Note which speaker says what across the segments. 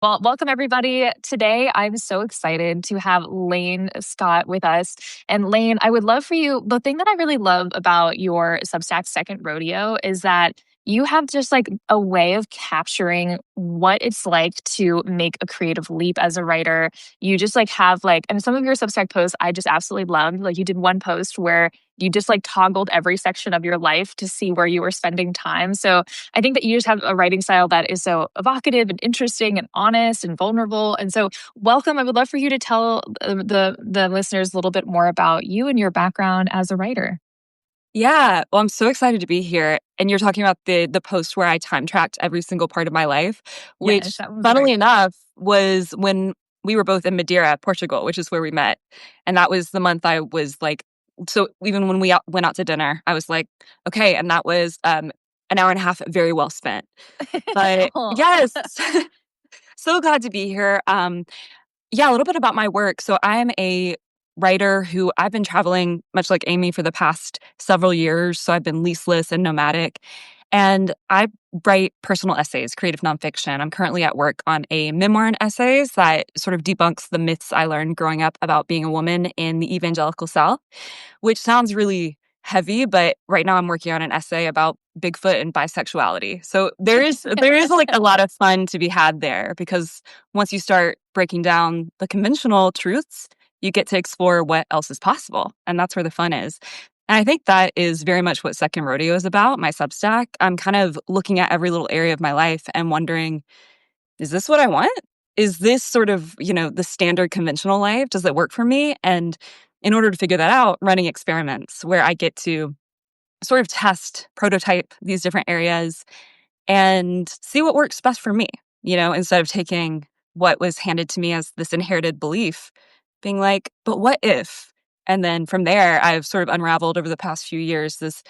Speaker 1: Well, welcome everybody. Today, I'm so excited to have Lane Scott with us. And Lane, I would love for you. The thing that I really love about your Substack Second Rodeo is that you have just like a way of capturing what it's like to make a creative leap as a writer. You just like have like, and some of your Substack posts I just absolutely loved. Like you did one post where you just like toggled every section of your life to see where you were spending time. So I think that you just have a writing style that is so evocative and interesting and honest and vulnerable. And so, welcome. I would love for you to tell the listeners a little bit more about you and your background as a writer.
Speaker 2: Yeah, well, I'm so excited to be here. And you're talking about the post where I time tracked every single part of my life,
Speaker 1: Yes,
Speaker 2: which,
Speaker 1: that was
Speaker 2: funnily
Speaker 1: great.
Speaker 2: enough, was when we were both in Madeira, Portugal, which is where we met. And that was the month I was like, so even when went out to dinner, I was like, okay. And that was an hour and a half very well spent. But
Speaker 1: Oh.
Speaker 2: yes, so glad to be here. Yeah, a little bit about my work. So I'm a writer who I've been traveling much like Amy for the past several years. So I've been leaseless and nomadic. And I write personal essays, creative nonfiction. I'm currently at work on a memoir and essays that sort of debunks the myths I learned growing up about being a woman in the evangelical South, which sounds really heavy, but right now I'm working on an essay about Bigfoot and bisexuality. So there is like a lot of fun to be had there because once you start breaking down the conventional truths, you get to explore what else is possible. And that's where the fun is. And I think that is very much what Second Rodeo is about, my Substack. I'm kind of looking at every little area of my life and wondering, is this what I want? Is this sort of, the standard conventional life? Does it work for me? And in order to figure that out, running experiments where I get to sort of test, prototype these different areas and see what works best for me, instead of taking what was handed to me as this inherited belief, being like, but what if? And then from there, I've sort of unraveled over the past few years this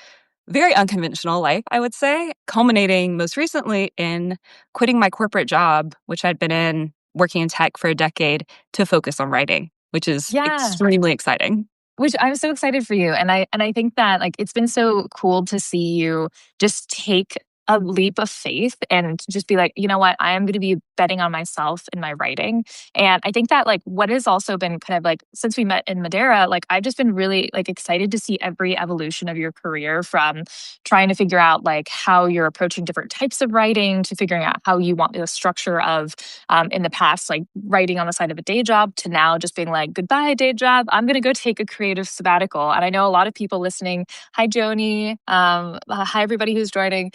Speaker 2: very unconventional life, I would say, culminating most recently in quitting my corporate job, which I'd been in working in tech for a decade to focus on writing, which is
Speaker 1: Yeah.
Speaker 2: extremely exciting.
Speaker 1: Which I'm so excited for you. And I think that like it's been so cool to see you just take a leap of faith and just be like, you know what, I am going to be betting on myself in my writing. And I think that like what has also been kind of like since we met in Madeira, like I've just been really like excited to see every evolution of your career from trying to figure out like how you're approaching different types of writing to figuring out how you want the structure of in the past, like writing on the side of a day job to now just being like, goodbye, day job. I'm going to go take a creative sabbatical. And I know a lot of people listening. Hi, Joni. Hi, everybody who's joining.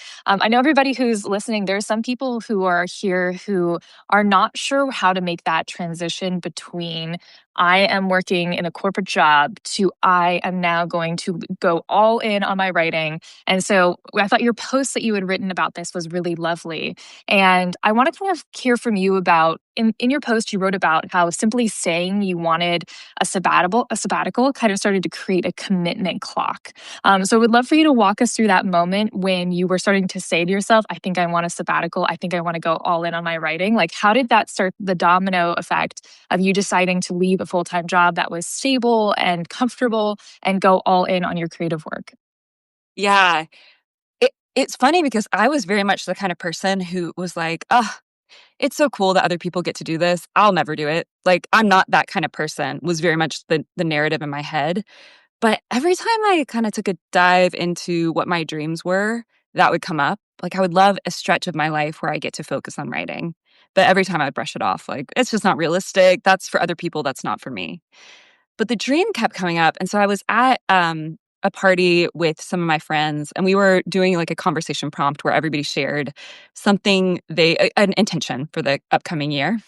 Speaker 1: I know everybody who's listening. There are some people who are here who are not sure how to make that transition between I am working in a corporate job to I am now going to go all in on my writing. And so I thought your post that you had written about this was really lovely. And I want to kind of hear from you about in your post, you wrote about how simply saying you wanted a sabbatical kind of started to create a commitment clock. So I would love for you to walk us through that moment when you were starting to say to yourself, I think I want a sabbatical. I think I want to go all in on my writing. Like, how did that start the domino effect of you deciding to leave a full-time job that was stable and comfortable and go all in on your creative work?
Speaker 2: Yeah. It's funny because I was very much the kind of person who was like, oh, it's so cool that other people get to do this. I'll never do it. Like, I'm not that kind of person, was very much the narrative in my head. But every time I kind of took a dive into what my dreams were, that would come up. Like, I would love a stretch of my life where I get to focus on writing. But every time I would brush it off, like, it's just not realistic. That's for other people. That's not for me. But the dream kept coming up. And so I was at a party with some of my friends, and we were doing like a conversation prompt where everybody shared something an intention for the upcoming year.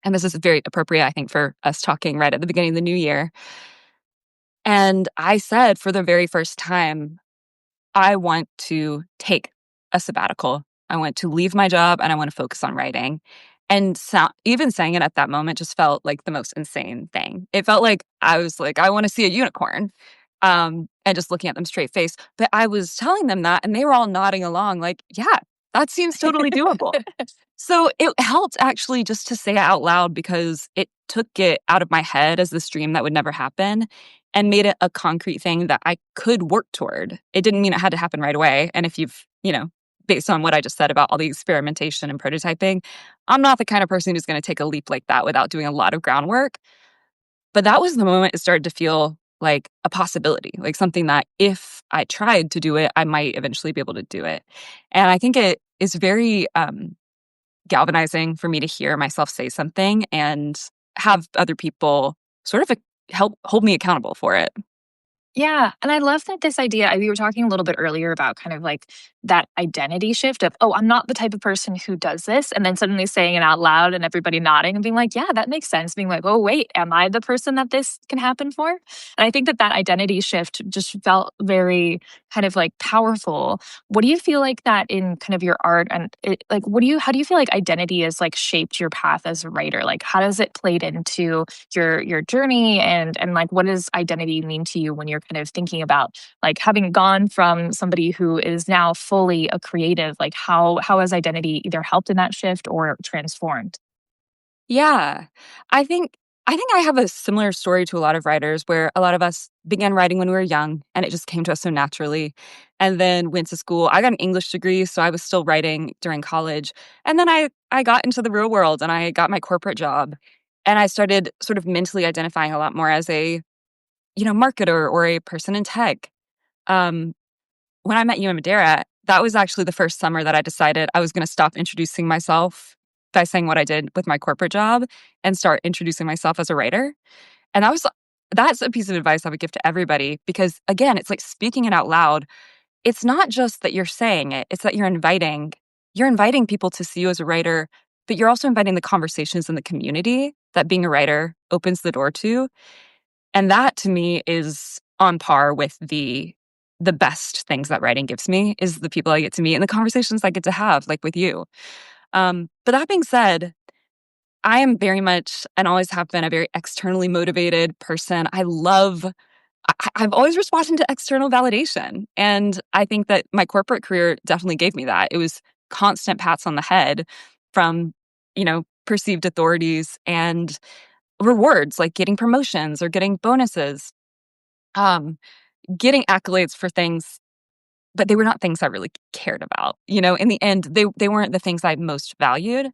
Speaker 2: And this is very appropriate, I think, for us talking right at the beginning of the new year. And I said for the very first time, I want to take a sabbatical. I want to leave my job and I want to focus on writing. And even saying it at that moment just felt like the most insane thing. It felt like I was like, I want to see a unicorn, and just looking at them straight face. But I was telling them that, and they were all nodding along, like, yeah, that seems totally doable. So it helped actually just to say it out loud because it took it out of my head as this dream that would never happen and made it a concrete thing that I could work toward. It didn't mean it had to happen right away. And if you've, based on what I just said about all the experimentation and prototyping, I'm not the kind of person who's going to take a leap like that without doing a lot of groundwork. But that was the moment it started to feel like a possibility, like something that if I tried to do it, I might eventually be able to do it. And I think it is very galvanizing for me to hear myself say something and have other people sort of help hold me accountable for it.
Speaker 1: Yeah, and I love that this idea we were talking a little bit earlier about kind of like that identity shift of, "Oh, I'm not the type of person who does this," and then suddenly saying it out loud and everybody nodding and being like, "Yeah, that makes sense." Being like, "Oh, wait, am I the person that this can happen for?" And I think that that identity shift just felt very kind of like powerful. What do you feel like that in kind of your art and like what do you how do you feel like identity has like shaped your path as a writer? Like how does it played into your journey and like what does identity mean to you when you're kind of thinking about like having gone from somebody who is now fully a creative, like how has identity either helped in that shift or transformed?
Speaker 2: Yeah. I think I have a similar story to a lot of writers where a lot of us began writing when we were young and it just came to us so naturally. And then went to school. I got an English degree, so I was still writing during college. And then I got into the real world and I got my corporate job. And I started sort of mentally identifying a lot more as a, marketer or a person in tech. Um, when I met you in Madeira, that was actually the first summer that I decided I was going to stop introducing myself by saying what I did with my corporate job and start introducing myself as a writer. And that's a piece of advice I would give to everybody because again, it's like speaking it out loud. It's not just that you're saying it, it's that you're inviting people to see you as a writer, but you're also inviting the conversations in the community that being a writer opens the door to. And that to me is on par with the best things that writing gives me is the people I get to meet and the conversations I get to have, like with you. But that being said, I am very much and always have been a very externally motivated person. I've always responded to external validation. And I think that my corporate career definitely gave me that. It was constant pats on the head from, perceived authorities and rewards like getting promotions or getting bonuses, um, getting accolades for things, but they were not things I really cared about. In the end, they weren't the things I most valued.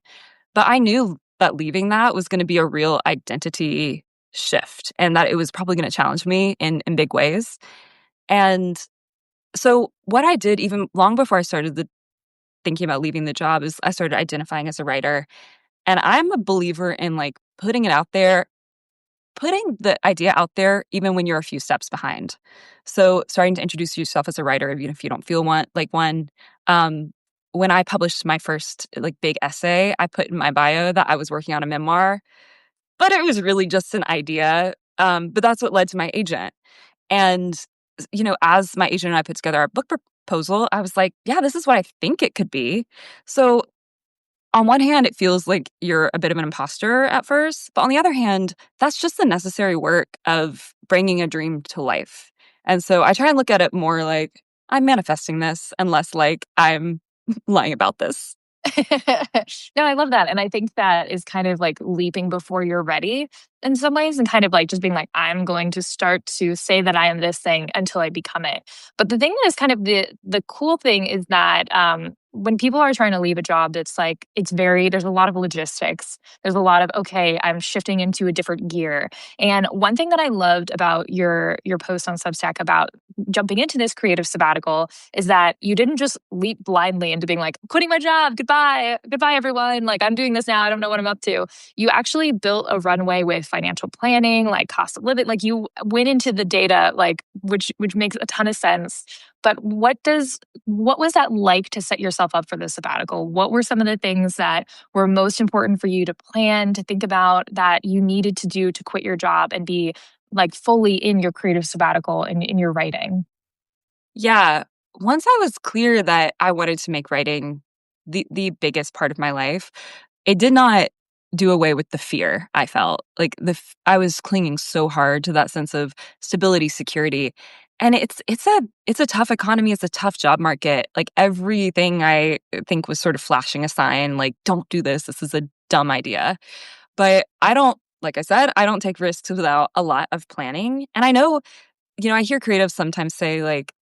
Speaker 2: But I knew that leaving that was going to be a real identity shift and that it was probably going to challenge me in big ways. And so what I did even long before I started thinking about leaving the job is I started identifying as a writer. And I'm a believer in like putting the idea out there even when you're a few steps behind. So starting to introduce yourself as a writer, even if you don't feel one. Um, when I published my first like big essay, I put in my bio that I was working on a memoir, but it was really just an idea. But that's what led to my agent. And as my agent and I put together our book proposal, I was like, yeah, this is what I think it could be. So on one hand, it feels like you're a bit of an imposter at first, but on the other hand, that's just the necessary work of bringing a dream to life. And so I try and look at it more like I'm manifesting this and less like I'm lying about this.
Speaker 1: No, I love that. And I think that is kind of like leaping before you're ready in some ways and kind of like just being like, I'm going to start to say that I am this thing until I become it. But the thing that is kind of the cool thing is that when people are trying to leave a job, it's like there's a lot of logistics. There's a lot of, okay, I'm shifting into a different gear. And one thing that I loved about your post on Substack about jumping into this creative sabbatical is that you didn't just leap blindly into being like, quitting my job, goodbye, everyone. Like, I'm doing this now. I don't know what I'm up to. You actually built a runway with financial planning, like cost of living. Like, you went into the data, like, which makes a ton of sense. But what was that like to set yourself up for the sabbatical? What were some of the things that were most important for you to plan, to think about that you needed to do to quit your job and be like fully in your creative sabbatical and in your writing?
Speaker 2: Yeah. Once I was clear that I wanted to make writing the biggest part of my life, it did not do away with the fear I felt. Like I was clinging so hard to that sense of stability, security. And it's a tough economy, it's a tough job market. Like everything I think was sort of flashing a sign like don't do this. This is a dumb idea. But I don't like I said, I don't take risks without a lot of planning. And I know, I hear creatives sometimes say like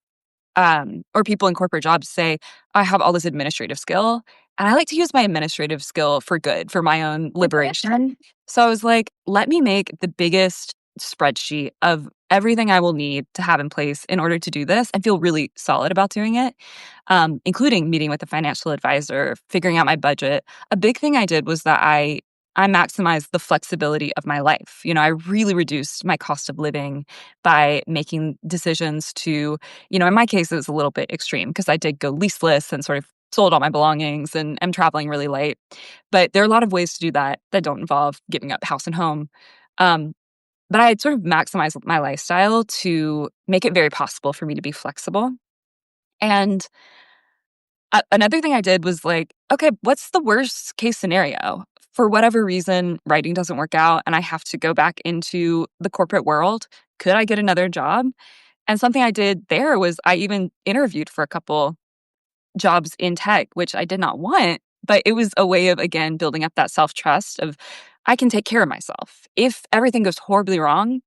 Speaker 2: or people in corporate jobs say, I have all this administrative skill. And I like to use my administrative skill for good, for my own liberation. So I was like, let me make the biggest spreadsheet of everything I will need to have in place in order to do this and feel really solid about doing it, including meeting with a financial advisor, figuring out my budget. A big thing I did was that I maximized the flexibility of my life. I really reduced my cost of living by making decisions to, in my case, it was a little bit extreme because I did go leaseless and sort of sold all my belongings and am traveling really late. But there are a lot of ways to do that that don't involve giving up house and home. Um, but I had sort of maximized my lifestyle to make it very possible for me to be flexible. And another thing I did was like, okay, what's the worst case scenario? For whatever reason, writing doesn't work out and I have to go back into the corporate world. Could I get another job? And something I did there was I even interviewed for a couple jobs in tech, which I did not want, but it was a way of, again, building up that self trust of I can take care of myself. If everything goes horribly wrong,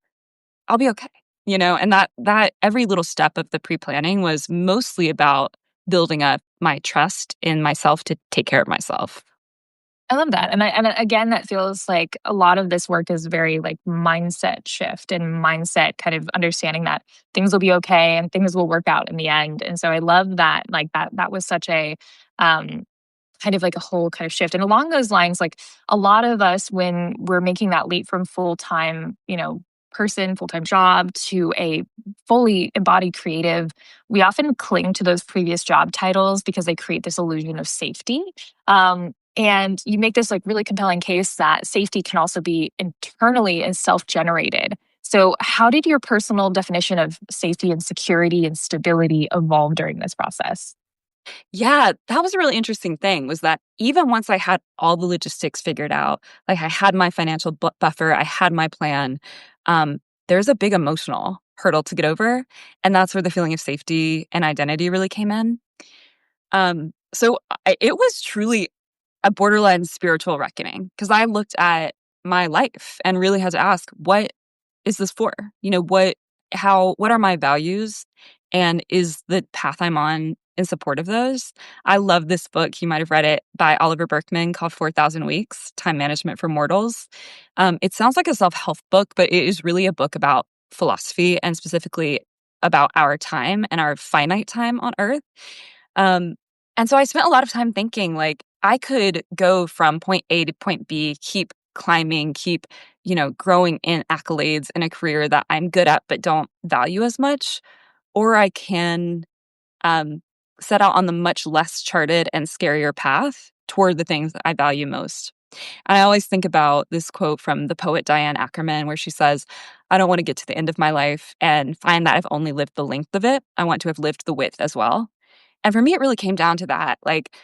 Speaker 2: I'll be okay. And that every little step of the pre-planning was mostly about building up my trust in myself to take care of myself.
Speaker 1: I love that. And again, that feels like a lot of this work is very like mindset shift and mindset kind of understanding that things will be okay and things will work out in the end. And so I love that, like that was such a um kind of like a whole kind of shift. And along those lines, like a lot of us, when we're making that leap from full time, full time job to a fully embodied creative, we often cling to those previous job titles because they create this illusion of safety. And you make this like really compelling case that safety can also be internally and self generated. So, how did your personal definition of safety and security and stability evolve during this process?
Speaker 2: Yeah, that was a really interesting thing was that even once I had all the logistics figured out, like I had my financial buffer, I had my plan, there's a big emotional hurdle to get over. And that's where the feeling of safety and identity really came in. So it was truly a borderline spiritual reckoning because I looked at my life and really had to ask, what is this for? What are my values? And is the path I'm on in support of those? I love this book. You might have read it by Oliver Berkman called 4,000 Weeks Time Management for Mortals. It sounds like a self help book, but it is really a book about philosophy and specifically about our time and our finite time on earth. Um, and so I spent a lot of time thinking like I could go from point A to point B, keep climbing, keep, growing in accolades in a career that I'm good at but don't value as much. Or I can um, set out on the much less charted and scarier path toward the things that I value most. And I always think about this quote from the poet Diane Ackerman, where she says, I don't want to get to the end of my life and find that I've only lived the length of it. I want to have lived the width as well. And for me, it really came down to that. Like,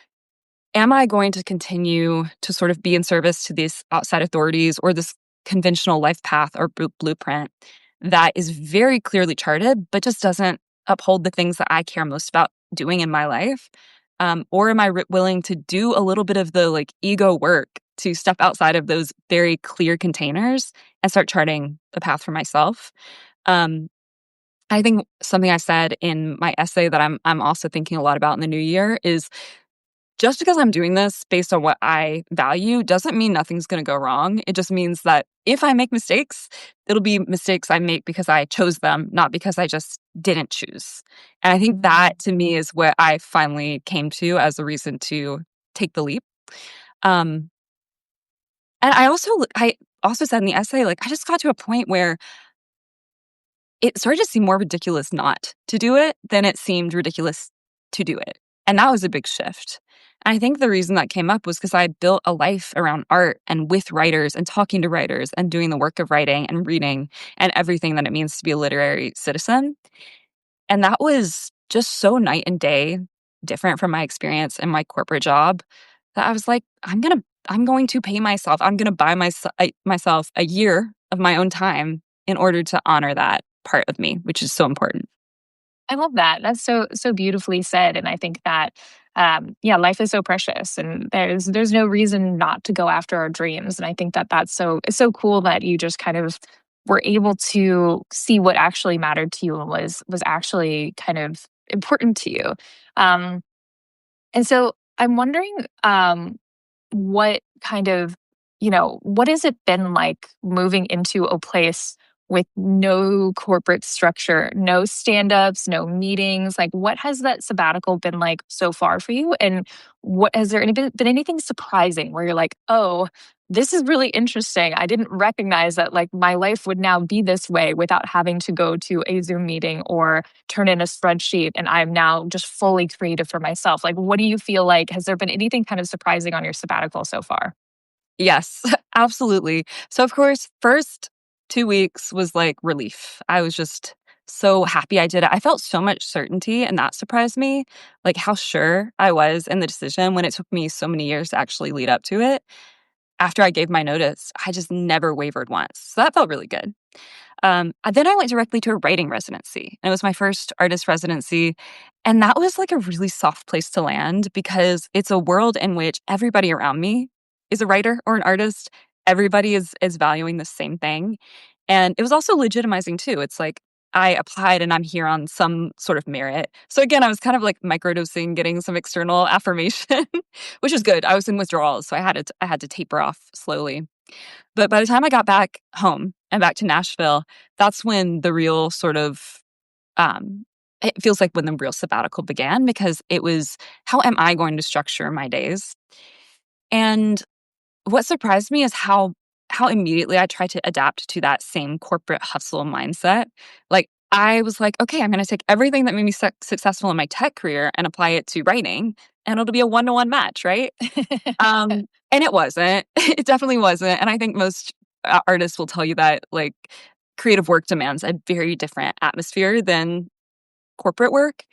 Speaker 2: am I going to continue to sort of be in service to these outside authorities or this conventional life path or blueprint that is very clearly charted, but just doesn't uphold the things that I care most about doing in my life? Or am I willing to do a little bit of the like ego work to step outside of those very clear containers and start charting the path for myself? Um, I think something I said in my essay that I'm also thinking a lot about in the new year is just because I'm doing this based on what I value doesn't mean nothing's going to go wrong. It just means that if I make mistakes, it'll be mistakes I make because I chose them, not because I just didn't choose. And I think that to me is what I finally came to as a reason to take the leap. Um, and I also said in the essay, like, I just got to a point where it started to seem more ridiculous not to do it than it seemed ridiculous to do it. And that was a big shift. And I think the reason that came up was because I built a life around art and with writers and talking to writers and doing the work of writing and reading and everything that it means to be a literary citizen. And that was just so night and day different from my experience in my corporate job that I was like, I'm going to pay myself. I'm going to buy myself a year of my own time in order to honor that part of me, which is so important.
Speaker 1: I love that. That's so beautifully said. And I think that yeah, life is so precious, and there's no reason not to go after our dreams. And I think that it's so cool that you just kind of were able to see what actually mattered to you and was actually kind of important to you. Um, and so I'm wondering, what kind of, what has it been like moving into a place with no corporate structure, no stand ups, no meetings? Like, what has that sabbatical been like so far for you? And what has there been anything surprising where you're like, oh, this is really interesting. I didn't recognize that like my life would now be this way without having to go to a Zoom meeting or turn in a spreadsheet and I'm now just fully creative for myself. Like, what do you feel like? Has there been anything kind of surprising on your sabbatical so far?
Speaker 2: Yes, absolutely. So, of course, first 2 weeks was like relief. I was just so happy I did it. I felt so much certainty, and that surprised me, like how sure I was in the decision when it took me so many years to actually lead up to it. After I gave my notice, I just never wavered once. So that felt really good. Then I went directly to a writing residency. And it was my first artist residency. And that was like a really soft place to land because it's a world in which everybody around me is a writer or an artist. Everybody is valuing the same thing. And it was also legitimizing too. It's like I applied and I'm here on some sort of merit. So again, I was kind of like microdosing, getting some external affirmation, which is good. I was in withdrawals, so I had to taper off slowly. But by the time I got back home and back to Nashville, that's when the real sort of it feels like when the real sabbatical began because it was how am I going to structure my days? And what surprised me is how immediately I tried to adapt to that same corporate hustle mindset. Like I was like, okay, I'm going to take everything that made me successful in my tech career and apply it to writing, and it'll be a one-to-one match, right? And it wasn't. It definitely wasn't, and I think most, artists will tell you that, like, creative work demands a very different atmosphere than corporate work,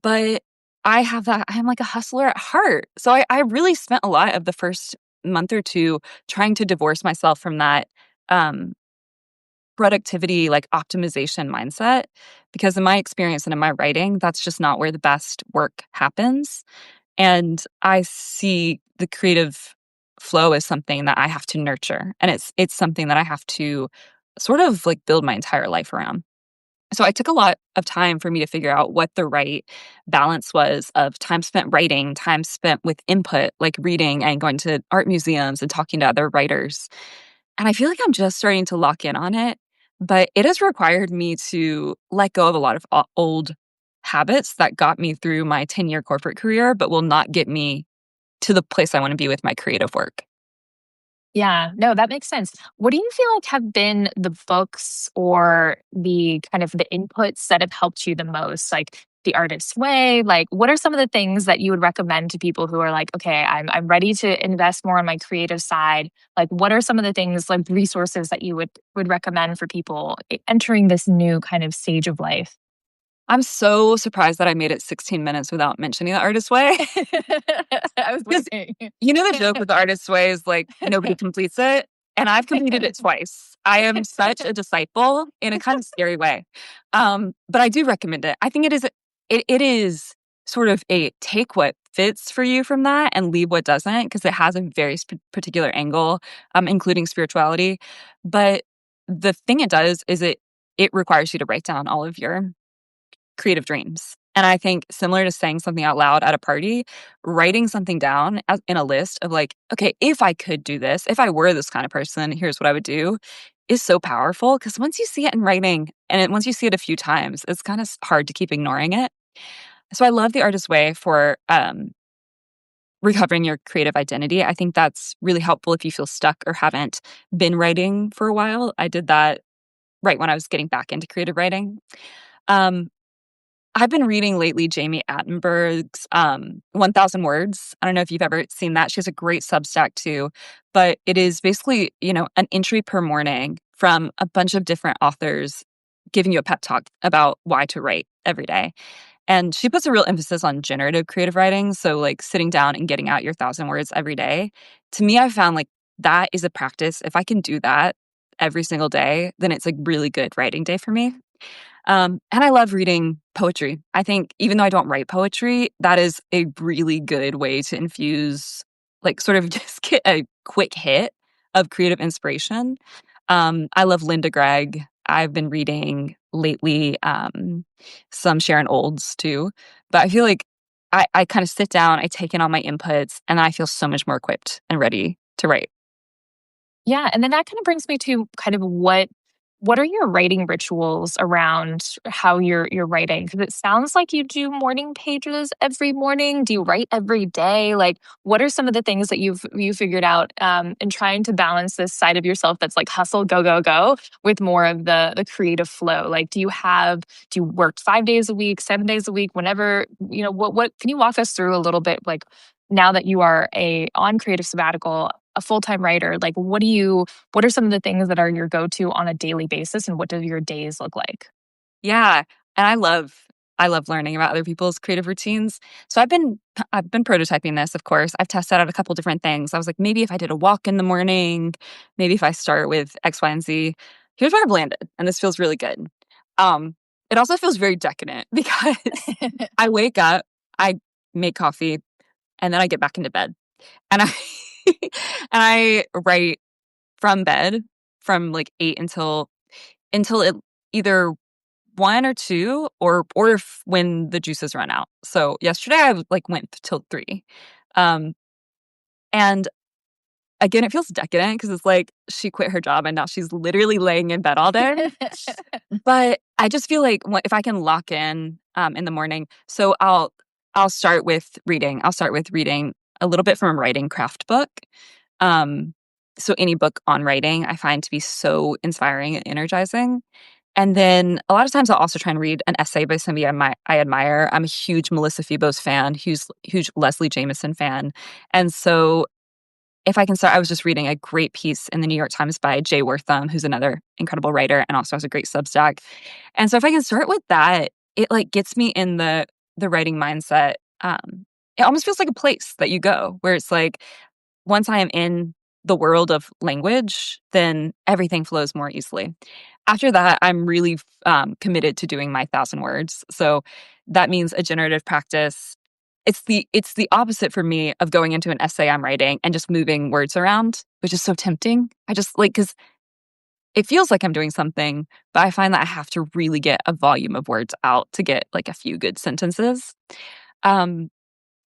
Speaker 2: but I'm like a hustler at heart, so I really spent a lot of the first month or 2 trying to divorce myself from that, um, productivity, like, optimization mindset, because in my experience and in my writing, that's just not where the best work happens. And I see the creative flow as something that I have to nurture, and it's something that I have to sort of, like, build my entire life around. So I took a lot of time for me to figure out what the right balance was of time spent writing, time spent with input, like reading and going to art museums and talking to other writers. And I feel like I'm just starting to lock in on it, but it has required me to let go of a lot of old habits that got me through my 10-year corporate career, but will not get me to the place I want to be with my creative work.
Speaker 1: Yeah, no, that makes sense. What do you feel like have been the books or the kind of the inputs that have helped you the most? Like The Artist's Way, like what are some of the things that you would recommend to people who are like, okay, I'm ready to invest more on my creative side? Like what are some of the things like resources that you would recommend for people entering this new kind of stage of life?
Speaker 2: I'm so surprised that I made it 16 minutes without mentioning The Artist's Way.
Speaker 1: I was
Speaker 2: 'Cause
Speaker 1: waiting.
Speaker 2: you know the joke with The Artist's Way is, like, nobody completes it, and I've completed it twice. I am such a disciple in a kind of scary way. But I do recommend it. I think it is sort of a take what fits for you from that and leave what doesn't not because it has a very particular angle, including spirituality. But the thing it does is it requires you to write down all of your creative dreams. And I think similar to saying something out loud at a party, writing something down as in a list of like, okay, if I could do this, if I were this kind of person, here's what I would do is so powerful because once you see it in writing once you see it a few times, it's kind of hard to keep ignoring it. So I love the artist's way for recovering your creative identity. I think that's really helpful if you feel stuck or haven't been writing for a while. I did that right when I was getting back into creative writing. Um, I've been reading lately Jamie Attenberg's 1,000 Words. I don't know if you've ever seen that. She has a great Substack too, but it is basically, an entry per morning from a bunch of different authors giving you a pep talk about why to write every day. And she puts a real emphasis on generative creative writing. So, like sitting down and getting out your 1,000 words every day. To me, I've found like that is a practice. If I can do that every single day, then it's a really good writing day for me. And I love reading poetry. I think even though I don't write poetry, that is a really good way to infuse, like, sort of just get a quick hit of creative inspiration. I love Linda Gregg. I've been reading lately, some Sharon Olds too. But I feel like I kind of sit down, I take in all my inputs, and I feel so much more equipped and ready to write.
Speaker 1: Yeah, and then that kind of brings me to kind of what are your writing rituals around how you're writing? Because it sounds like you do morning pages every morning. Do you write every day? Like, what are some of the things that you figured out in trying to balance this side of yourself that's like hustle, go, go, go, with more of the creative flow? Like, do you work 5 days a week, 7 days a week, whenever what can you walk us through a little bit like now that you are a on creative sabbatical, a full-time writer, like what are some of the things that are your go-to on a daily basis and what do your days look like?
Speaker 2: Yeah, and I love learning about other people's creative routines. So I've been prototyping this, of course. I've tested out a couple different things. I was like, maybe if I did a walk in the morning, maybe if I start with X, Y, and Z. Here's where I've landed, and this feels really good. Um, it also feels very decadent because I wake up, I make coffee, and then I get back into bed. And I and I write from bed from like 8 until it either 1 or 2 or if when the juices run out. So yesterday like went till 3. Um, and again, it feels decadent because it's like she quit her job and now she's literally laying in bed all day. But I just feel like if I can lock in the morning, so I'll start with reading. I'll start with reading a little bit from a writing craft book. Um, so any book on writing I find to be so inspiring and energizing. And then a lot of times I'll also try and read an essay by somebody I admire. I'm a huge Melissa Febos fan, huge Leslie Jameson fan. And so if I can start, I was just reading a great piece in the New York Times by Jay Wortham, who's another incredible writer and also has a great Substack. And so if I can start with that, it like gets me in the writing mindset. It almost feels like a place that you go where it's like once I am in the world of language, then everything flows more easily. After that, I'm really committed to doing my 1,000 words. So that means a generative practice. It's the opposite for me of going into an essay I'm writing and just moving words around, which is so tempting. I just like because it feels like I'm doing something, but I find that I have to really get a volume of words out to get like a few good sentences. Um,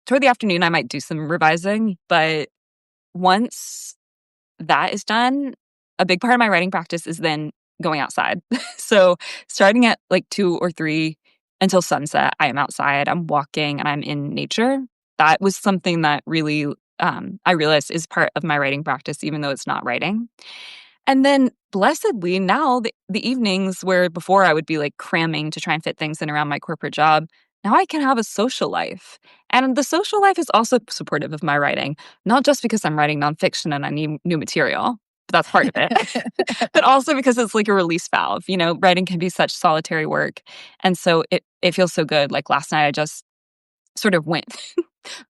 Speaker 2: Toward the afternoon, I might do some revising, but once that is done, a big part of my writing practice is then going outside. So starting at like 2 or 3 until sunset, I am outside, I'm walking, and I'm in nature. That was something that really I realized is part of my writing practice, even though it's not writing. And then blessedly now the evenings where before I would be like cramming to try and fit things in around my corporate job, now I can have a social life. And the social life is also supportive of my writing, not just because I'm writing nonfiction and I need new material, but that's part of it, but also because it's like a release valve. You know, writing can be such solitary work. And so it feels so good. Like last night I just sort of went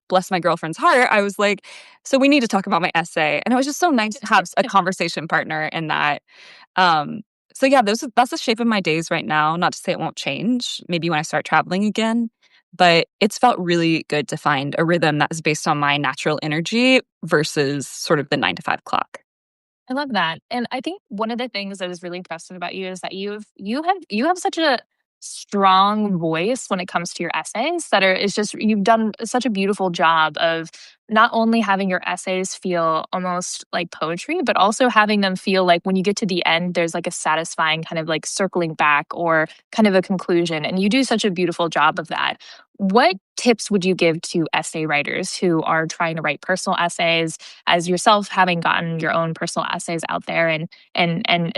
Speaker 2: bless my girlfriend's heart, I was like, "So we need to talk about my essay." And it was just so nice to have a conversation partner in that. Um, so yeah, that's the shape of my days right now. Not to say it won't change, maybe when I start traveling again, but it's felt really good to find a rhythm that is based on my natural energy versus sort of the 9 to 5 clock.
Speaker 1: I love that. And I think one of the things that is really impressive about you is that you have such a strong voice when it comes to your essays that are is just you've done such a beautiful job of not only having your essays feel almost like poetry, but also having them feel like when you get to the end, there's like a satisfying kind of like circling back or kind of a conclusion. And you do such a beautiful job of that. What tips would you give to essay writers who are trying to write personal essays, as yourself having gotten your own personal essays out there and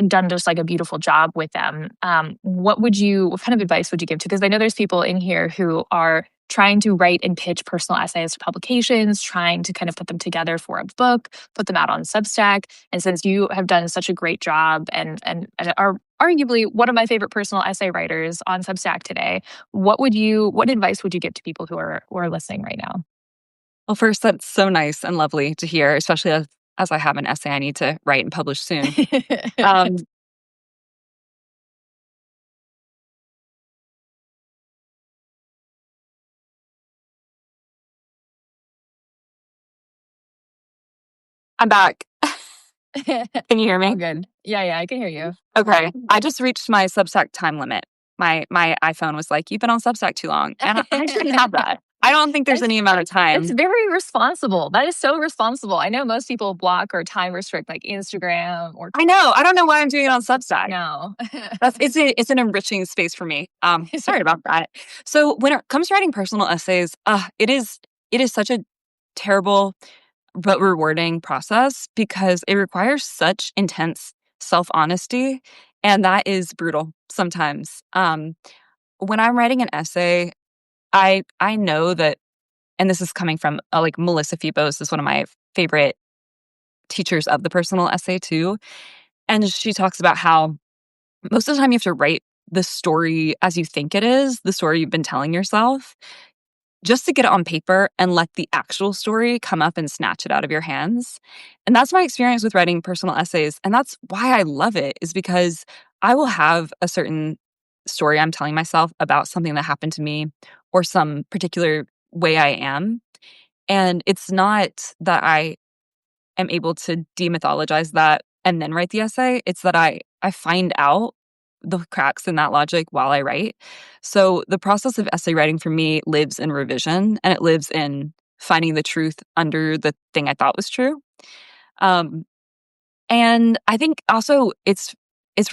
Speaker 1: done just like a beautiful job with them? What kind of advice would you give to? Because I know there's people in here who are trying to write and pitch personal essays to publications, trying to kind of put them together for a book, put them out on Substack. And since you have done such a great job and are arguably one of my favorite personal essay writers on Substack today, what advice would you give to people who are listening right now?
Speaker 2: Well, first, that's so nice and lovely to hear, especially as I have an essay I need to write and publish soon. Um, I'm back. Can you hear
Speaker 1: All
Speaker 2: me?
Speaker 1: good. Yeah, yeah, I can hear you.
Speaker 2: Okay. I just reached my Substack time limit. My iPhone was like, "You've been on Substack too long," and I shouldn't have that. I don't think there's
Speaker 1: That's
Speaker 2: any amount of
Speaker 1: that's
Speaker 2: time.
Speaker 1: very responsible. That is so responsible. I know most people block or time restrict like Instagram or
Speaker 2: I know. I don't know why I'm doing it on Substack.
Speaker 1: no.
Speaker 2: It's an enriching space for me. Sorry about that. So when it comes to writing personal essays, it is such a terrible but rewarding process because it requires such intense self-honesty, and that is brutal sometimes. When I'm writing an essay, I know that, and this is coming from like Melissa Febos is one of my favorite teachers of the personal essay too, and she talks about how most of the time you have to write the story as you think it is, the story you've been telling yourself, just to get it on paper and let the actual story come up and snatch it out of your hands. And that's my experience with writing personal essays. And that's why I love it, is because I will have a certain story I'm telling myself about something that happened to me or some particular way I am. And it's not that I am able to demythologize that and then write the essay. It's that I find out the cracks in that logic while I write. So the process of essay writing for me lives in revision, and it lives in finding the truth under the thing I thought was true. Um, and I think also it's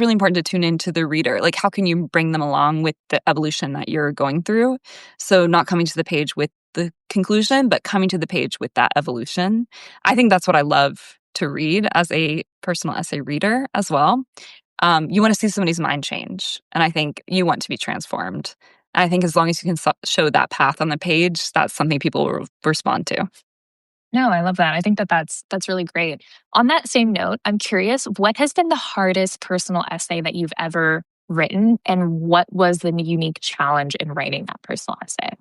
Speaker 2: really important to tune into the reader. Like, how can you bring them along with the evolution that you're going through? So not coming to the page with the conclusion, but coming to the page with that evolution. I think that's what I love to read as a personal essay reader as well. You want to see somebody's mind change, and I think you want to be transformed. And I think as long as you can show that path on the page, that's something people will respond to.
Speaker 1: No, I love that. I think that that's really great. On that same note, I'm curious, what has been the hardest personal essay that you've ever written, and what was the unique challenge in writing that personal essay?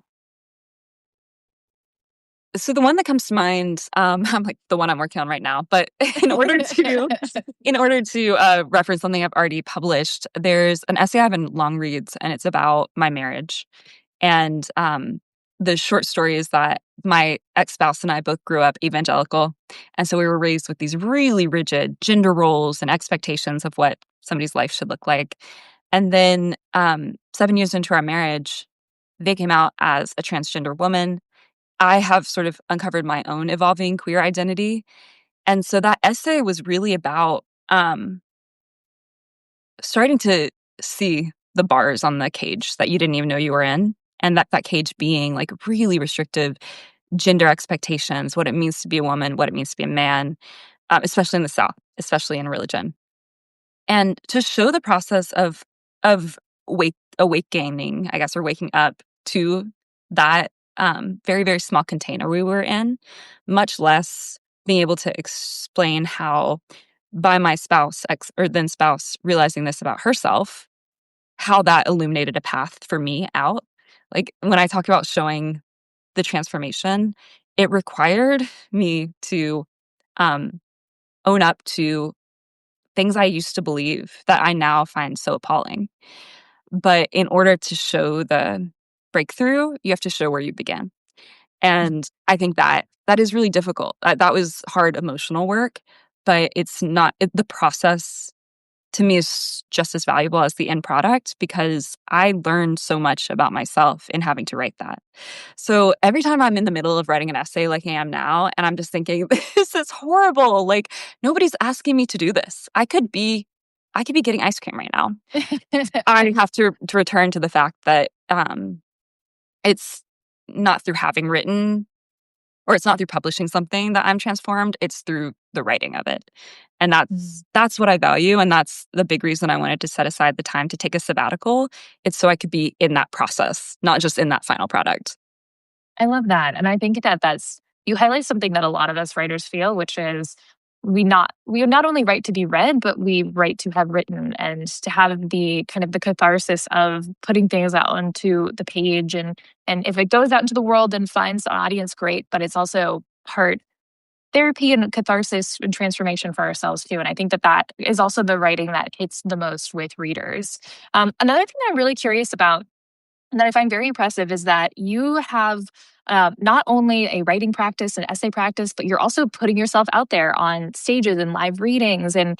Speaker 2: So the one that comes to mind, I'm like the one I'm working on right now. But in order to reference something I've already published, there's an essay I have in long reads, and it's about my marriage. And the short story is that my ex spouse and I both grew up evangelical, and so we were raised with these really rigid gender roles and expectations of what somebody's life should look like. And then 7 years into our marriage, they came out as a transgender woman. I have sort of uncovered my own evolving queer identity. And so that essay was really about starting to see the bars on the cage that you didn't even know you were in. And that cage being like really restrictive gender expectations, what it means to be a woman, what it means to be a man, especially in the South, especially in religion. And to show the process of awakening, I guess, or waking up to that very, very small container we were in, much less being able to explain how by my spouse, ex or then spouse, realizing this about herself, how that illuminated a path for me out. Like when I talk about showing the transformation, it required me to um, own up to things I used to believe that I now find so appalling. But in order to show the breakthrough, you have to show where you began. And I think that is really difficult. That was hard emotional work, but it's not the process to me is just as valuable as the end product because I learned so much about myself in having to write that. So every time I'm in the middle of writing an essay like I am now, and I'm just thinking, this is horrible. Like nobody's asking me to do this. I could be getting ice cream right now. I have to return to the fact that it's not through having written or it's not through publishing something that I'm transformed, it's through the writing of it. And that's what I value, and that's the big reason I wanted to set aside the time to take a sabbatical. It's so I could be in that process, not just in that final product.
Speaker 1: I love that. And I think that that's you highlight something that a lot of us writers feel, which is we not only write to be read, but we write to have written and to have the kind of the catharsis of putting things out onto the page and if it goes out into the world and finds an audience, great, but it's also part therapy and catharsis and transformation for ourselves too. And I think that that is also the writing that hits the most with readers. Another thing that I'm really curious about and that I find very impressive is that you have not only a writing practice and essay practice, but you're also putting yourself out there on stages and live readings, and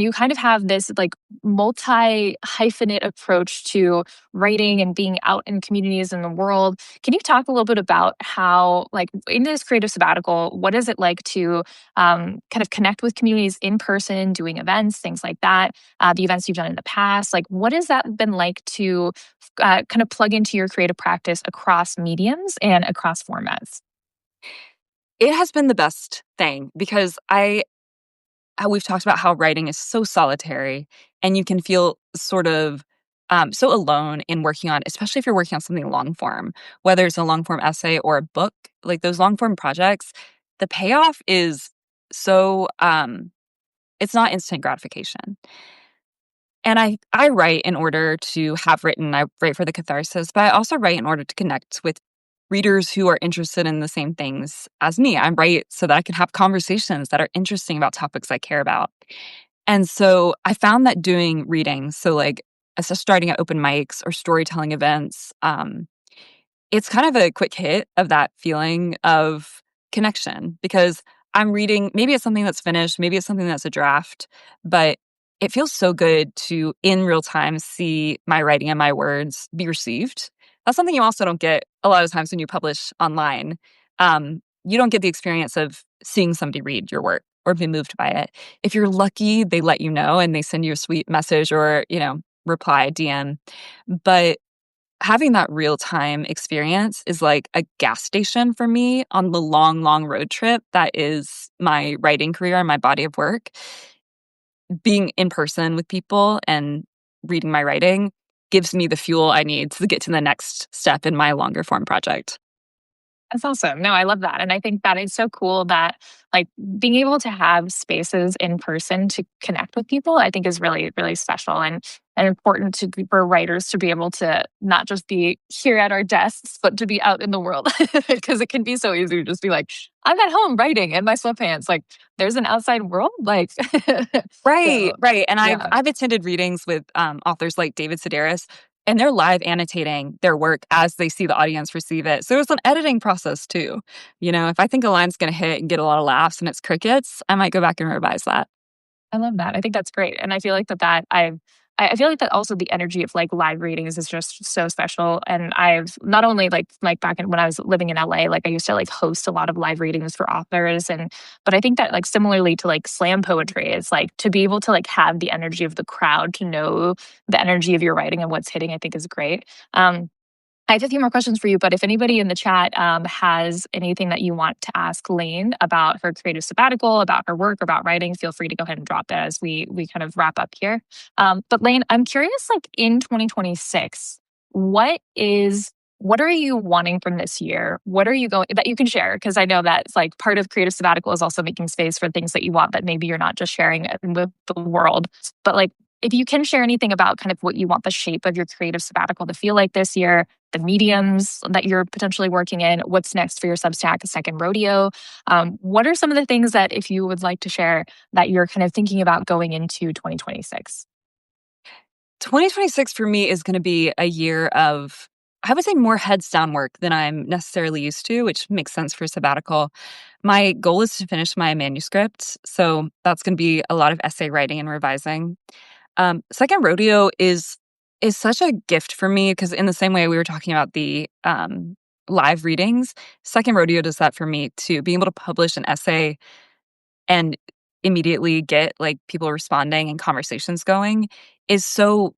Speaker 1: you kind of have this like multi hyphenate approach to writing and being out in communities in the world. Can you talk a little bit about how, like, in this creative sabbatical, what is it like to kind of connect with communities in person, doing events, things like that? The events you've done in the past, like, what has that been like to kind of plug into your creative practice across mediums and across formats?
Speaker 2: It has been the best thing because I how we've talked about how writing is so solitary and you can feel sort of so alone in working on, especially if you're working on something long form, whether it's a long form essay or a book, like those long form projects, the payoff is so, it's not instant gratification. And I write in order to have written, I write for the catharsis, but I also write in order to connect with readers who are interested in the same things as me. I write so that I can have conversations that are interesting about topics I care about. And so I found that doing readings, so like starting at open mics or storytelling events, it's kind of a quick hit of that feeling of connection because I'm reading, maybe it's something that's finished, maybe it's something that's a draft, but it feels so good to in real time see my writing and my words be received. That's something you also don't get a lot of times when you publish online. You don't get the experience of seeing somebody read your work or be moved by it. If you're lucky, they let you know and they send you a sweet message or, reply, DM. But having that real time experience is like a gas station for me on the long, long road trip that is my writing career and my body of work. Being in person with people and reading my writing gives me the fuel I need to get to the next step in my longer form project.
Speaker 1: That's awesome. No, I love that. And I think that it's so cool that, like, being able to have spaces in person to connect with people, I think is really, really special and important for writers to be able to not just be here at our desks, but to be out in the world. Because it can be so easy to just be like, I'm at home writing in my sweatpants. Like, there's an outside world. Like,
Speaker 2: Right,
Speaker 1: so
Speaker 2: right, and I've
Speaker 1: yeah.
Speaker 2: I've attended readings with, authors like David Sedaris, and they're live annotating their work as they see the audience receive it, so it's an editing process too. If I think a line's gonna hit and get a lot of laughs and it's crickets, I might go back and revise that.
Speaker 1: I love that. I think that's great, and I feel like I feel like that also the energy of like live readings is just so special. And I've not only like back in when I was living in LA, like I used to like host a lot of live readings for authors, and but I think that like similarly to like slam poetry, it's like to be able to like have the energy of the crowd to know the energy of your writing and what's hitting, I think is great. I have a few more questions for you, but if anybody in the chat has anything that you want to ask Lane about her creative sabbatical, about her work, about writing, feel free to go ahead and drop that as we kind of wrap up here. But Lane, I'm curious, like in 2026, what are you wanting from this year? What are you going that you can share? Because I know that it's like part of creative sabbatical is also making space for things that you want that maybe you're not just sharing with the world. But like, if you can share anything about kind of what you want the shape of your creative sabbatical to feel like this year, the mediums that you're potentially working in, what's next for your Substack, a second rodeo. What are some of the things that, if you would like to share, that you're kind of thinking about going into 2026?
Speaker 2: 2026 for me is gonna be a year of, I would say, more heads down work than I'm necessarily used to, which makes sense for sabbatical. My goal is to finish my manuscript, so that's gonna be a lot of essay writing and revising. Second rodeo is such a gift for me because in the same way we were talking about the, live readings, second rodeo does that for me too. Being able to publish an essay and immediately get, like, people responding and conversations going is so,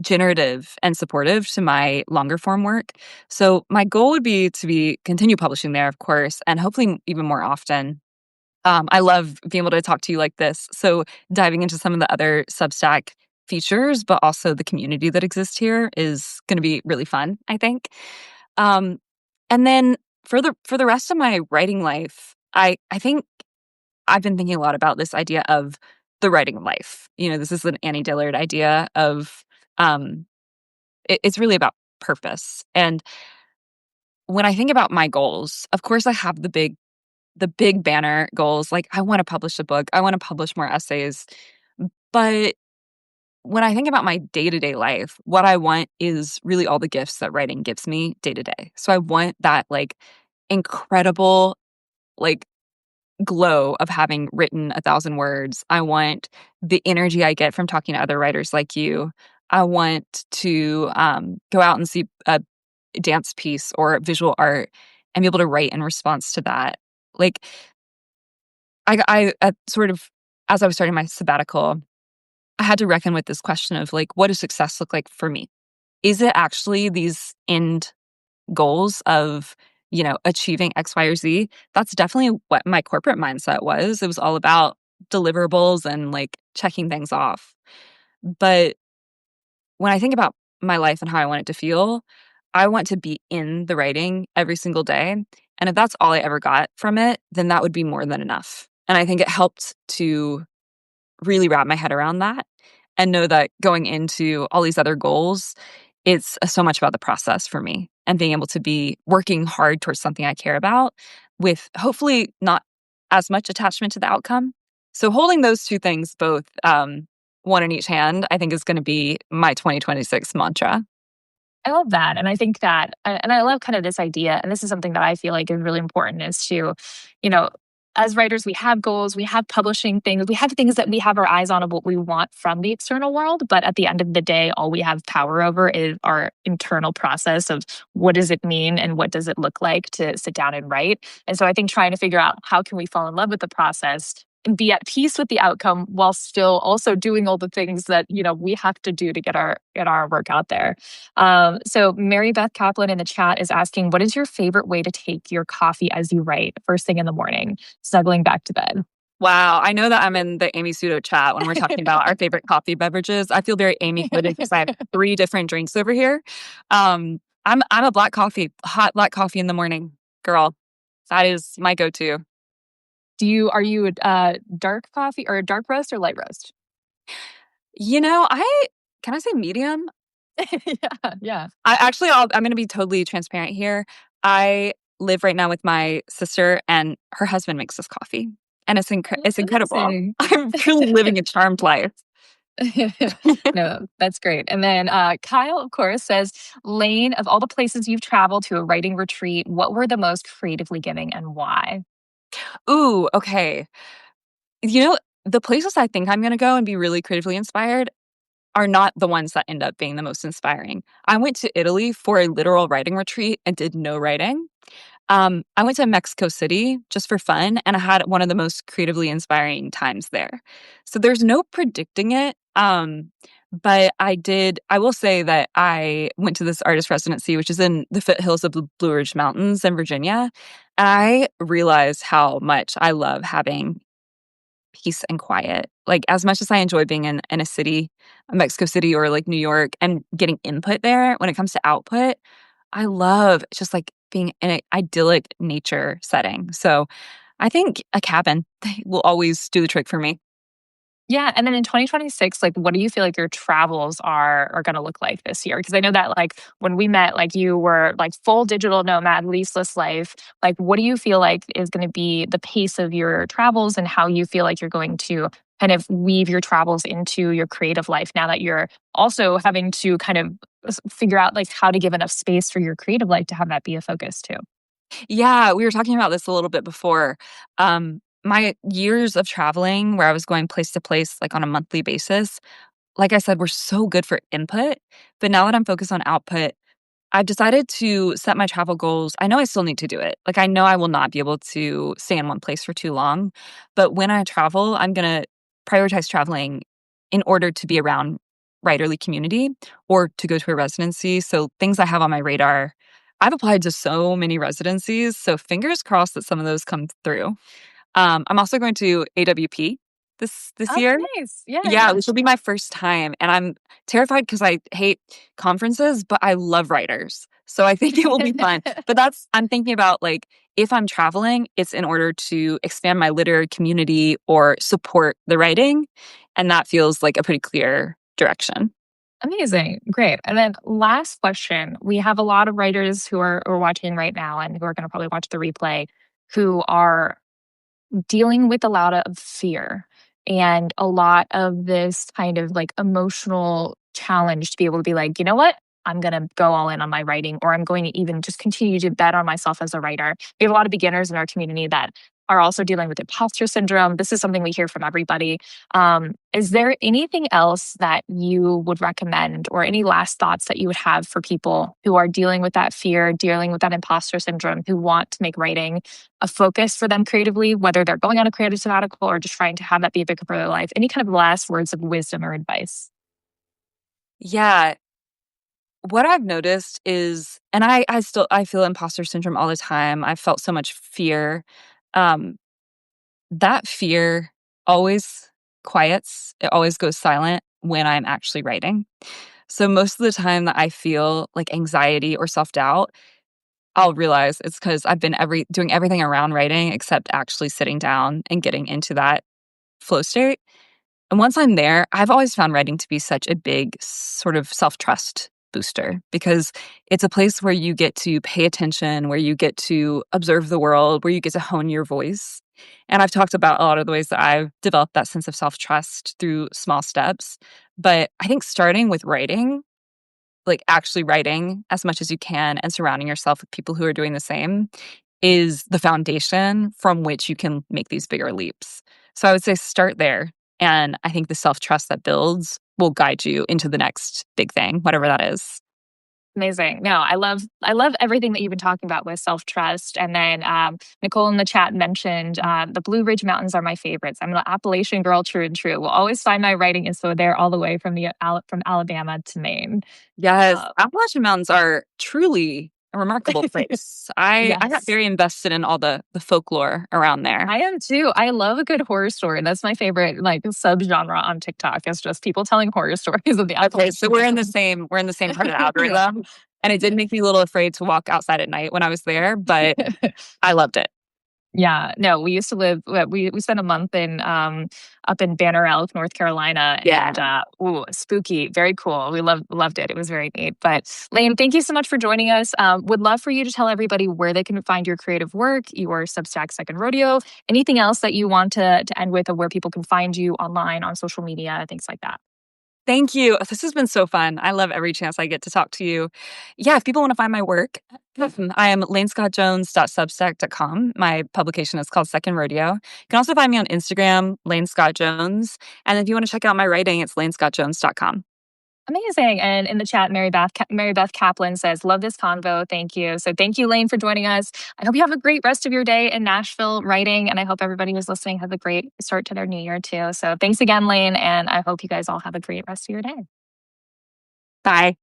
Speaker 2: generative and supportive to my longer form work. So my goal would be to be continue publishing there, of course, and hopefully even more often. I love being able to talk to you like this. So diving into some of the other Substack features, but also the community that exists here is going to be really fun, I think. Um, and then for the rest of my writing life, I think I've been thinking a lot about this idea of the writing life. This is an Annie Dillard idea of um, it's really about purpose. And when I think about my goals, of course, I have the big banner goals, like, I wanna publish a book, I wanna publish more essays, but when I think about my day-to-day life, what I want is really all the gifts that writing gives me day to day. So I want that like incredible like glow of having written 1,000 words. I want the energy I get from talking to other writers like you. I want to go out and see a dance piece or visual art and be able to write in response to that. Like sort of as I was starting my sabbatical, I had to reckon with this question of like, what does success look like for me? Is it actually these end goals of, achieving X, Y, or Z? That's definitely what my corporate mindset was. It was all about deliverables and like checking things off. But when I think about my life and how I want it to feel, I want to be in the writing every single day. And if that's all I ever got from it, then that would be more than enough. And I think it helped to really wrap my head around that and know that going into all these other goals, it's so much about the process for me and being able to be working hard towards something I care about with hopefully not as much attachment to the outcome. So holding those two things both one in each hand, I think is going to be my 2026 mantra.
Speaker 1: I love that. And I think that, and I love kind of this idea. And this is something that I feel like is really important is to, you know, as writers, we have goals, we have publishing things, we have things that we have our eyes on of what we want from the external world. But at the end of the day, all we have power over is our internal process of what does it mean and what does it look like to sit down and write. And so I think trying to figure out how can we fall in love with the process and be at peace with the outcome while still also doing all the things that we have to do to get our work out there. So Mary Beth Kaplan in the chat is asking, what is your favorite way to take your coffee as you write first thing in the morning, snuggling back to bed?
Speaker 2: Wow, I know that I'm in the Amy Sudo chat when we're talking about our favorite coffee beverages. I feel very Amy coded because I have three different drinks over here. I'm a hot black coffee in the morning girl. That is my go-to.
Speaker 1: Are you a dark coffee or a dark roast or light roast?
Speaker 2: I can I say medium?
Speaker 1: Yeah, yeah.
Speaker 2: I'm going to be totally transparent here. I live right now with my sister, and her husband makes us coffee, and it's incredible.
Speaker 1: Amazing.
Speaker 2: I'm truly living a charmed life.
Speaker 1: No, that's great. And then Kyle, of course, says, Lane, of all the places you've traveled to a writing retreat, what were the most creatively giving and why?
Speaker 2: Ooh, okay. You know, the places I think I'm going to go and be really creatively inspired are not the ones that end up being the most inspiring. I went to Italy for a literal writing retreat and did no writing. I went to Mexico City just for fun, and I had one of the most creatively inspiring times there. So there's no predicting it. But I will say that I went to this artist residency, which is in the foothills of the Blue Ridge Mountains in Virginia. I realized how much I love having peace and quiet. Like, as much as I enjoy being in a city, Mexico City or like New York, and getting input there when it comes to output, I love just like being in an idyllic nature setting. So I think a cabin will always do the trick for me.
Speaker 1: Yeah, and then in 2026, like, what do you feel like your travels are gonna look like this year? Because I know that, like, when we met, like, you were, like, full digital nomad, leaseless life. Like, what do you feel like is gonna be the pace of your travels and how you feel like you're going to kind of weave your travels into your creative life now that you're also having to kind of figure out, like, how to give enough space for your creative life to have that be a focus too?
Speaker 2: Yeah, we were talking about this a little bit before. My years of traveling where I was going place to place like on a monthly basis, like I said, were so good for input. But now that I'm focused on output, I've decided to set my travel goals. I know I still need to do it. Like, I know I will not be able to stay in one place for too long. But when I travel, I'm going to prioritize traveling in order to be around writerly community or to go to a residency. So, things I have on my radar. I've applied to so many residencies. So, fingers crossed that some of those come through. I'm also going to AWP this
Speaker 1: Oh,
Speaker 2: year.
Speaker 1: nice. Yeah,
Speaker 2: Yeah,
Speaker 1: yeah.
Speaker 2: this will be my first time, and I'm terrified because I hate conferences, but I love writers, so I think it will be fun. But I'm thinking about, like, if I'm traveling, it's in order to expand my literary community or support the writing, and that feels like a pretty clear direction.
Speaker 1: Amazing. Great. And then last question. We have a lot of writers who are watching right now and who are going to probably watch the replay who are dealing with a lot of fear. and a lot of this kind of like emotional challenge to be able to be like, you know what? I'm going to go all in on my writing, or I'm going to even just continue to bet on myself as a writer. We have a lot of beginners in our community that are also dealing with imposter syndrome. This is something we hear from everybody. Is there anything else that you would recommend, or any last thoughts that you would have for people who are dealing with that fear, dealing with that imposter syndrome, who want to make writing a focus for them creatively, whether they're going on a creative sabbatical or just trying to have that be a big part of their life? Any kind of last words of wisdom or advice?
Speaker 2: Yeah, what I've noticed is, and I feel imposter syndrome all the time. I felt so much fear. Um, that fear always quiets. It always goes silent when I'm actually writing. So most of the time that I feel like anxiety or self-doubt, I'll realize it's because I've been doing everything around writing except actually sitting down and getting into that flow state. And once I'm there, I've always found writing to be such a big sort of self-trust booster because it's a place where you get to pay attention, where you get to observe the world, where you get to hone your voice. And I've talked about a lot of the ways that I've developed that sense of self-trust through small steps. But I think starting with writing, like actually writing as much as you can and surrounding yourself with people who are doing the same is the foundation from which you can make these bigger leaps. So I would say start there. And I think the self trust that builds will guide you into the next big thing, whatever that is.
Speaker 1: Amazing. No, I love everything that you've been talking about with self trust. And then Nicole in the chat mentioned the Blue Ridge Mountains are my favorites. I'm an Appalachian girl, true and true. Will always find my writing info there, all the way from from Alabama to Maine.
Speaker 2: Yes,
Speaker 1: Uh,
Speaker 2: Appalachian Mountains are truly a remarkable place. I got
Speaker 1: yes.
Speaker 2: very invested in all the folklore around there.
Speaker 1: I am too. I love a good horror story. That's my favorite like subgenre on TikTok. It's just people telling horror stories of the
Speaker 2: Okay, so
Speaker 1: Appalachian Mountains.
Speaker 2: we're in the same part of the
Speaker 1: Yeah.
Speaker 2: algorithm. And it did make me a little afraid to walk outside at night when I was there, but I loved it.
Speaker 1: Yeah, no, we used to live. We spent a month in up in Banner Elk, North Carolina,
Speaker 2: Yeah.
Speaker 1: and ooh, spooky, very cool. We loved it. It was very neat. But Lane, thank you so much for joining us. Would love for you to tell everybody where they can find your creative work, your Substack Second Rodeo, anything else that you want to end with, or where people can find you online on social media, things like that.
Speaker 2: Thank you. This has been so fun. I love every chance I get to talk to you. Yeah, if people want to find my work, I am lanescottjones.substack.com. My publication is called Second Rodeo. You can also find me on Instagram, Lane Scott Jones. And if you want to check out my writing, it's lanescottjones.com.
Speaker 1: Amazing. And in the chat, Mary Beth Kaplan says, love this convo. Thank you. So thank you, Lane, for joining us. I hope you have a great rest of your day in Nashville writing. And I hope everybody who's listening has a great start to their new year too. So thanks again, Lane. And I hope you guys all have a great rest of your day.
Speaker 2: Bye.